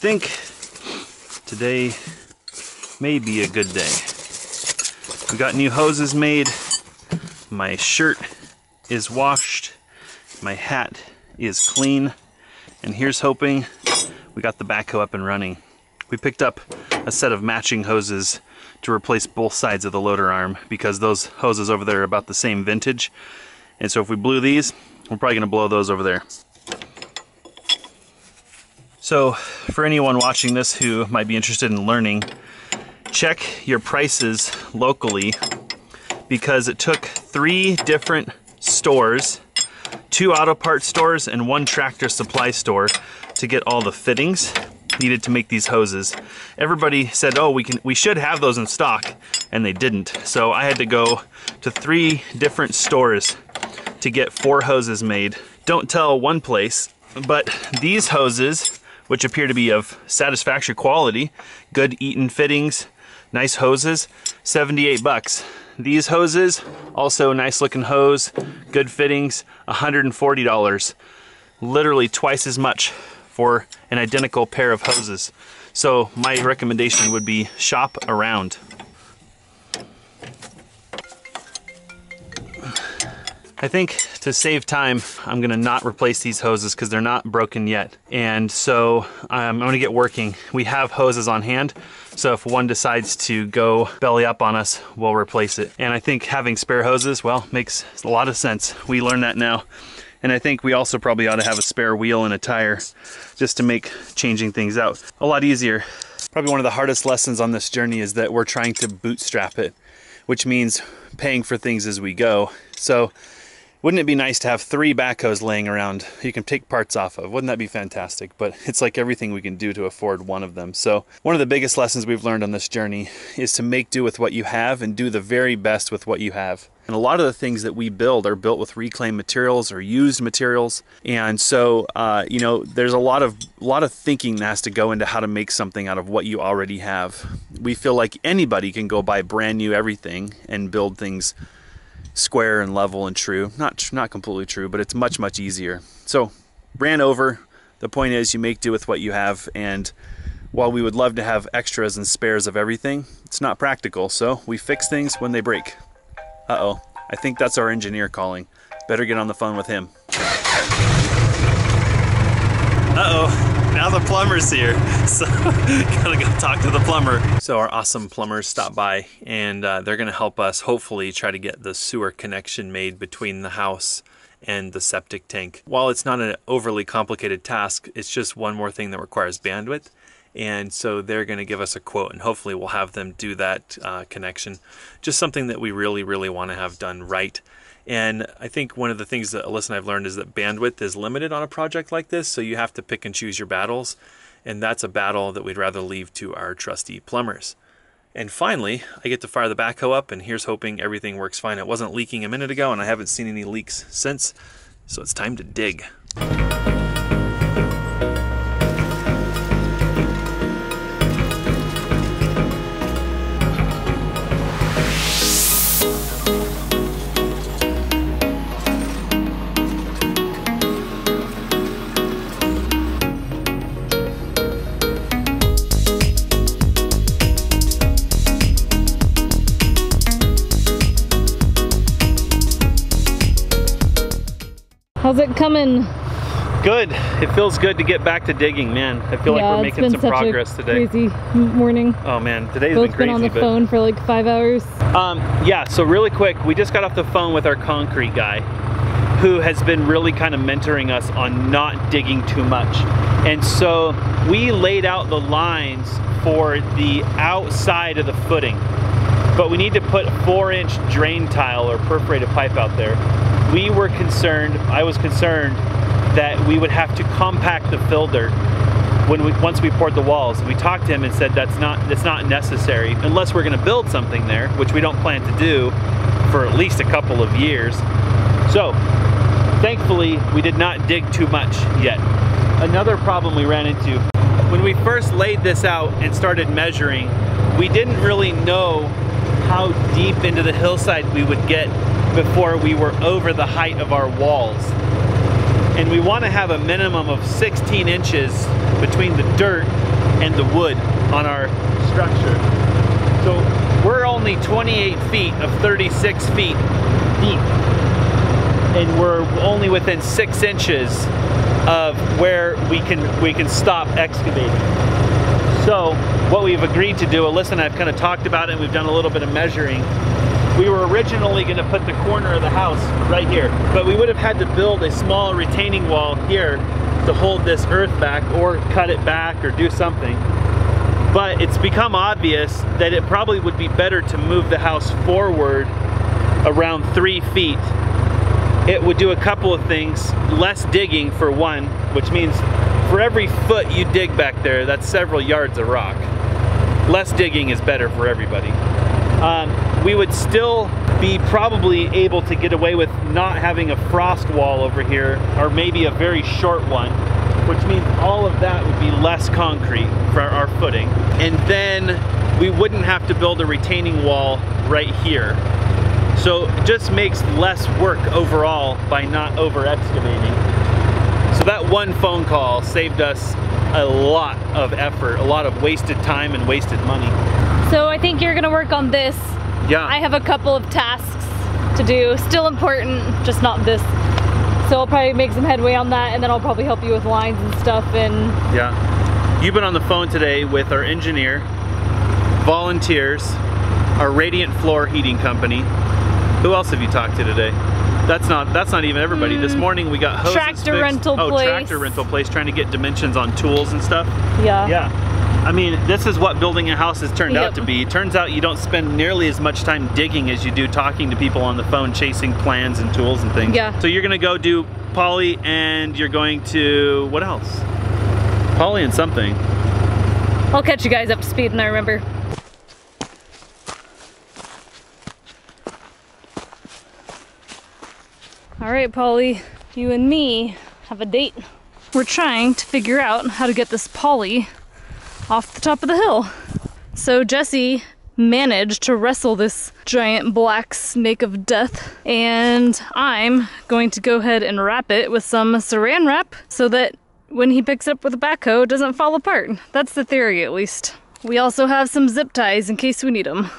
think today may be a good day. We got new hoses made. My shirt is washed. My hat is clean. And here's hoping we got the backhoe up and running. We picked up a set of matching hoses to replace both sides of the loader arm because those hoses over there are about the same vintage. And so if we blew these, we're probably gonna blow those over there. So for anyone watching this who might be interested in learning, check your prices locally because it took 3 different stores, 2 auto parts stores and 1 tractor supply store to get all the fittings needed to make these hoses. Everybody said, oh, we should have those in stock, and they didn't. So I had to go to 3 different stores to get 4 hoses made. Don't tell one place, but these hoses, which appear to be of satisfactory quality, good Eaton fittings, nice hoses, 78 bucks. These hoses, also nice looking hose, good fittings, $140. Literally twice as much for an identical pair of hoses. So my recommendation would be shop around. I think to save time, I'm gonna not replace these hoses because they're not broken yet. And so I'm gonna get working. We have hoses on hand, so if one decides to go belly up on us, we'll replace it. And I think having spare hoses, well, makes a lot of sense. We learn that now. And I think we also probably ought to have a spare wheel and a tire just to make changing things out a lot easier. Probably one of the hardest lessons on this journey is that we're trying to bootstrap it, which means paying for things as we go. So wouldn't it be nice to have 3 backhoes laying around you can take parts off of? Wouldn't that be fantastic? But it's like everything we can do to afford one of them. So one of the biggest lessons we've learned on this journey is to make do with what you have and do the very best with what you have. And a lot of the things that we build are built with reclaimed materials or used materials. And so, you know, there's a lot of thinking that has to go into how to make something out of what you already have. We feel like anybody can go buy brand new everything and build things square and level and true. Not completely true, but it's much, much easier. So ran over. The point is you make do with what you have. And while we would love to have extras and spares of everything, it's not practical. So we fix things when they break. Uh-oh, I think that's our engineer calling. Better get on the phone with him. Uh-oh, now the plumber's here. So gotta go talk to the plumber. So our awesome plumbers stopped by and they're gonna help us hopefully try to get the sewer connection made between the house and the septic tank. While it's not an overly complicated task, it's just one more thing that requires bandwidth. And so they're going to give us a quote and hopefully we'll have them do that connection. Just something that we really, really want to have done right. And I think one of the things that Alyssa and I've learned is that bandwidth is limited on a project like this, so you have to pick and choose your battles. And that's a battle that we'd rather leave to our trusty plumbers. And finally, I get to fire the backhoe up, and here's hoping everything works fine. It wasn't leaking a minute ago and I haven't seen any leaks since, so it's time to dig. How's it coming? Good. It feels good to get back to digging, man. I feel like we're making some progress today. Crazy morning. Oh man, today's been crazy. Both been on the phone for like 5 hours. Yeah, so really quick, we just got off the phone with our concrete guy who has been really kind of mentoring us on not digging too much. And so we laid out the lines for the outside of the footing, but we need to put 4-inch drain tile or perforated pipe out there. We were concerned, I was concerned that we would have to compact the fill dirt once we poured the walls. We talked to him and said that's not necessary unless we're gonna build something there, which we don't plan to do for at least a couple of years. So thankfully we did not dig too much yet. Another problem we ran into, when we first laid this out and started measuring, we didn't really know how deep into the hillside we would get before we were over the height of our walls. And we want to have a minimum of 16 inches between the dirt and the wood on our structure. So we're only 28 feet of 36 feet deep, and we're only within 6 inches of where we can stop excavating. So what we've agreed to do, Alyssa and I have kind of talked about it, and we've done a little bit of measuring. We were originally going to put the corner of the house right here, but we would have had to build a small retaining wall here to hold this earth back, or cut it back, or do something. But it's become obvious that it probably would be better to move the house forward around 3 feet. It would do a couple of things: less digging for one, which means for every foot you dig back there, that's several yards of rock. Less digging is better for everybody. We would still be probably able to get away with not having a frost wall over here, or maybe a very short one, which means all of that would be less concrete for our footing. And then we wouldn't have to build a retaining wall right here. So it just makes less work overall by not over excavating. So that one phone call saved us a lot of effort, a lot of wasted time and wasted money. So I think you're gonna work on this. Yeah. I have a couple of tasks to do, still important, just not this. So I'll probably make some headway on that, and then I'll probably help you with lines and stuff. And yeah, you've been on the phone today with our engineer, volunteers, our Radiant Floor Heating Company. Who else have you talked to today? That's not even everybody. This morning we got hoses tractor fixed. rental place. Tractor rental place, trying to get dimensions on tools and stuff. Yeah. Yeah. I mean, this is what building a house has turned out to be. It turns out you don't spend nearly as much time digging as you do talking to people on the phone, chasing plans and tools and things. Yeah. So you're gonna go do poly, and you're going to, what else? Poly and something. I'll catch you guys up to speed when I remember. All right, Polly, you and me have a date. We're trying to figure out how to get this poly off the top of the hill. So Jesse managed to wrestle this giant black snake of death, and I'm going to go ahead and wrap it with some saran wrap so that when he picks it up with a backhoe, it doesn't fall apart. That's the theory, at least. We also have some zip ties in case we need them.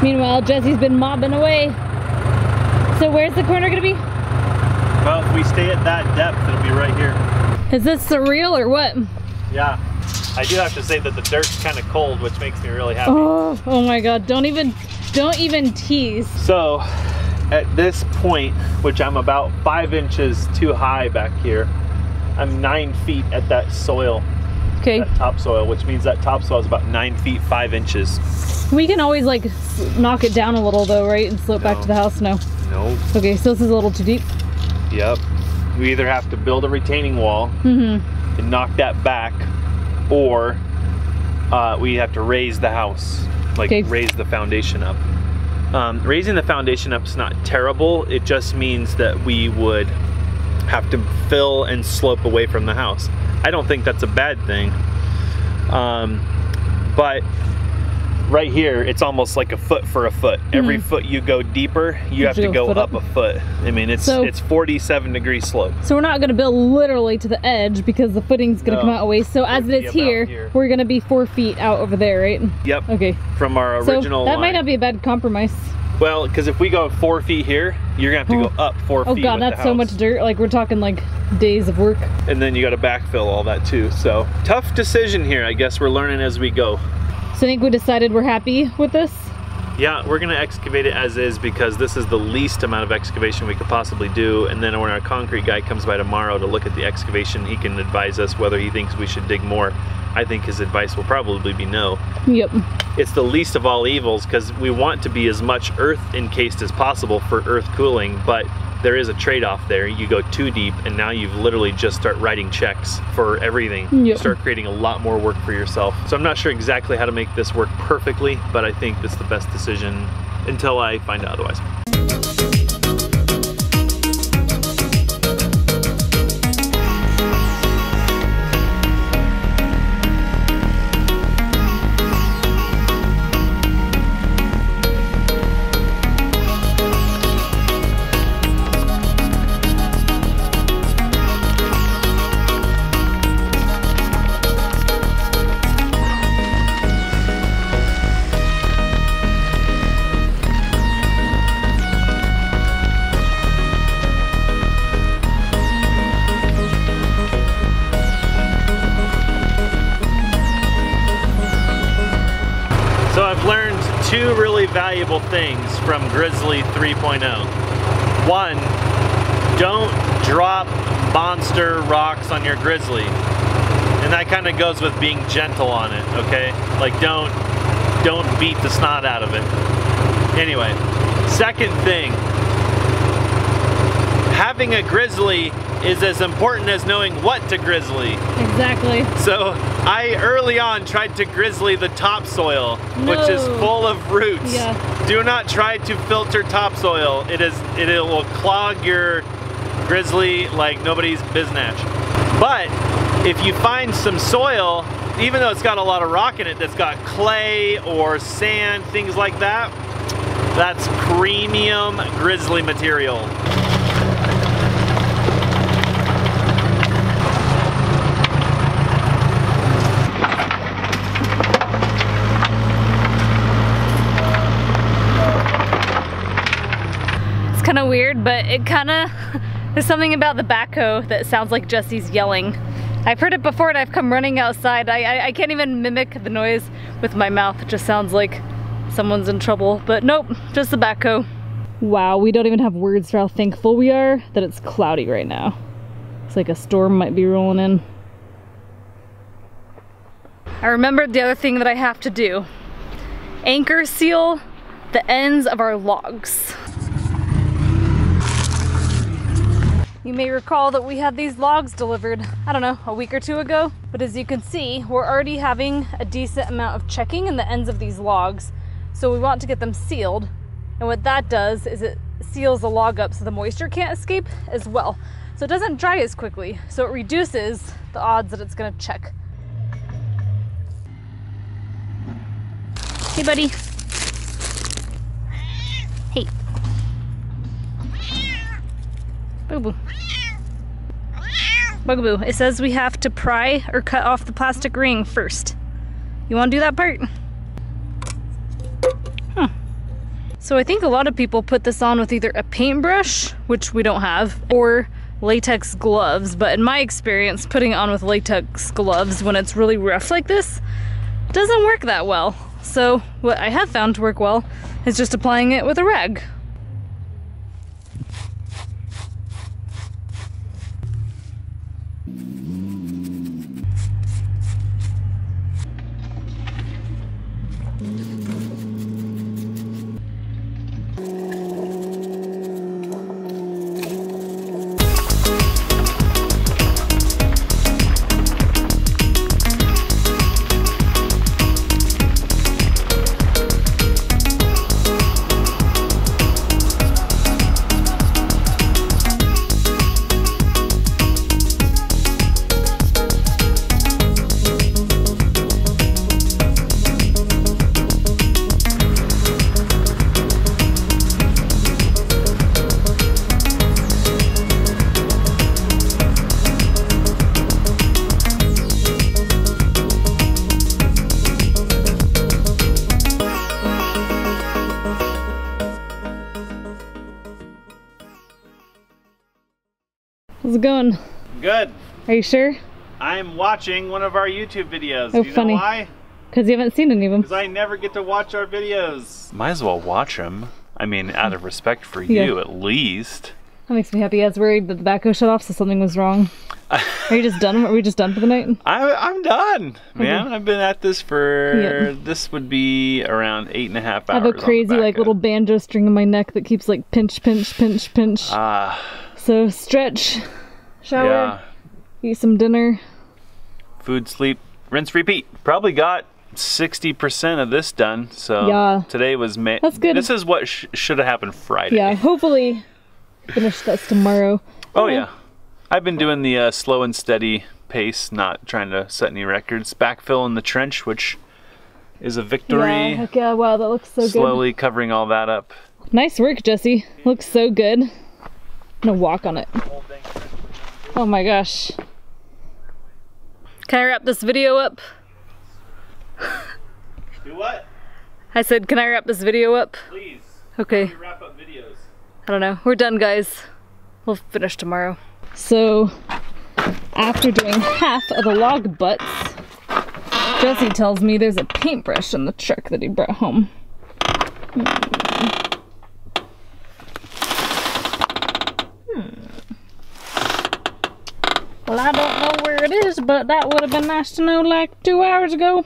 Meanwhile, Jesse's been mobbing away. So where's the corner gonna be? Well, if we stay at that depth, it'll be right here. Is this surreal or what? Yeah. I do have to say that the dirt's kind of cold, which makes me really happy. Oh my God, don't even tease. So, at this point, which I'm about 5 inches too high back here, I'm 9 feet at that soil. Okay. That topsoil, which means that topsoil is about 9 feet 5 inches. We can always like knock it down a little though, right? And slope back to the house? No. Nope. Okay, so this is a little too deep. Yep. We either have to build a retaining wall and knock that back, or we have to raise the house, like raise the foundation up. Raising the foundation up is not terrible. It just means that we would have to fill and slope away from the house. I don't think that's a bad thing. But right here, it's almost like a foot for a foot. Every foot you go deeper, you have to go up a foot. I mean, it's 47-degree slope. So we're not gonna build literally to the edge because the footing's gonna come out a ways. So as it is here, we're gonna be 4 feet out over there, right? Yep. Okay. From our original that might line. not be a bad compromise. Well, because if we go 4 feet here, you're gonna have to go up 4 feet. Oh God, that's so much dirt. Like we're talking like days of work. And then you got to backfill all that too. So tough decision here. I guess we're learning as we go. So I think we decided we're happy with this. Yeah, we're gonna excavate it as is because this is the least amount of excavation we could possibly do, and then when our concrete guy comes by tomorrow to look at the excavation, he can advise us whether he thinks we should dig more. I think his advice will probably be no. Yep. It's the least of all evils because we want to be as much earth encased as possible for earth cooling, but there is a trade-off there. You go too deep and now you've literally just start writing checks for everything. Yep. You start creating a lot more work for yourself. So I'm not sure exactly how to make this work perfectly, but I think it's the best decision until I find out otherwise. So I've learned two really valuable things from Grizzly 3.0. One, don't drop monster rocks on your Grizzly. And that kind of goes with being gentle on it, okay? Like don't beat the snot out of it. Anyway, second thing, having a Grizzly is as important as knowing what to grizzly. Exactly. So I early on tried to grizzly the topsoil, which is full of roots. Yeah. Do not try to filter topsoil. It will clog your grizzly like nobody's biznatch. But if you find some soil, even though it's got a lot of rock in it, that's got clay or sand, things like that, that's premium grizzly material. Kind of weird, but it kind of there's something about the backhoe that sounds like Jesse's yelling. I've heard it before and I've come running outside. I can't even mimic the noise with my mouth. It just sounds like someone's in trouble, but nope, just the backhoe. Wow, we don't even have words for how thankful we are that it's cloudy right now. It's like a storm might be rolling in. I remembered the other thing that I have to do. Anchor seal the ends of our logs. You may recall that we had these logs delivered, I don't know, a week or two ago. But as you can see, we're already having a decent amount of checking in the ends of these logs. So we want to get them sealed. And what that does is it seals the log up so the moisture can't escape as well. So it doesn't dry as quickly. So it reduces the odds that it's gonna check. Hey, buddy. Hey. Boo-boo. Bugaboo, it says we have to pry or cut off the plastic ring first. You want to do that part? Huh. So I think a lot of people put this on with either a paintbrush, which we don't have, or latex gloves. But in my experience, putting it on with latex gloves when it's really rough like this doesn't work that well. So what I have found to work well is just applying it with a rag. How's it going? Good. Are you sure? I'm watching one of our YouTube videos. Oh, Do you funny. know why? Because you haven't seen any of them. Because I never get to watch our videos. Might as well watch them. I mean, out of respect for Yeah. you, at least. That makes me happy. I was worried that the backhoe shut off, so something was wrong. Are you just done? Are we just done for the night? I'm done, man. Okay. I've been at this for, this would be around 8.5 hours. I have a crazy like little banjo string in my neck that keeps like pinch, pinch, pinch, pinch. So stretch, shower, eat some dinner. Food, sleep, rinse, repeat. Probably got 60% of this done. So yeah. Today was That's good. This is what should have happened Friday. Yeah, hopefully finish this tomorrow. Oh yeah. I've been doing the slow and steady pace, not trying to set any records. Backfill in the trench, which is a victory. Yeah, heck yeah, wow, that looks so good. Slowly covering all that up. Nice work, Jesse. Looks so good. I'm gonna walk on it. Oh my gosh. Can I wrap this video up? Do what? I said, can I wrap this video up? Please. Okay. Wrap up videos. I don't know. We're done, guys. We'll finish tomorrow. So, after doing half of the log butts, Jesse tells me there's a paintbrush in the truck that he brought home. Well, I don't know where it is, but that would have been nice to know like 2 hours ago.